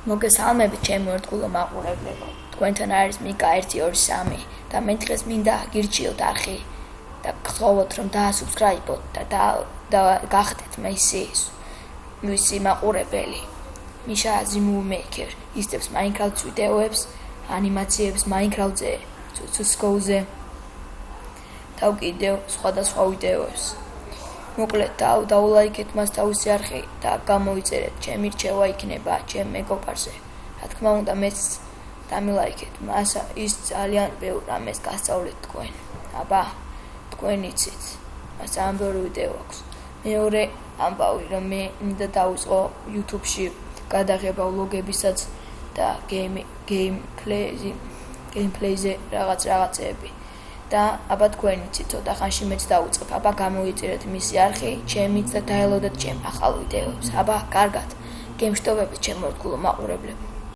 მოგესალმებით ჩემი ერთგულო მაყურებლებო. თქვენთან არის მიკა 123 და მე დღეს მინდა გირჩიოთ არხი და გთხოვოთ რომ დაასუბსკრაიბოთ და გახდეთ მისი მაყურებელი. მიშა აზიმოვ მეიკერ ისტებს Minecraft ვიდეოებს, ანიმაციებს Minecraft-ზე, CS:GO-ზე და კიდევ სხვადასხვა ვიდეოებს. მოკლედ დაულაიქეთ მას თავისი არხი და გამოიწერეთ, ჩემი რჩევა იქნება ჩემ მეგობარზე. რა თქმა უნდა, მეც დამილაიქეთ მას, ის ძალიან ბევრ რამეს გასწავლეთ თქვენ. აბა, თქვენ იცით, მას ამ ბევრი ვიდეო აქვს. მეორე ამბავი, რომ მე მინდა დავიწყო YouTube-ში გადაღება ვლოგებისაც და gameplay-ზე რაღაცეები. და აბა თქვენ იცით, ცოტა ხანში მეც დავიწყებ. აბა გამოიწერეთ მისი არხი, ჩემიც და დაელოდეთ ჩემ ახალ ვიდეოებს. აბა, კარგად. გემშვიდობებით ჩემო ერთგულო მაყურებლებო.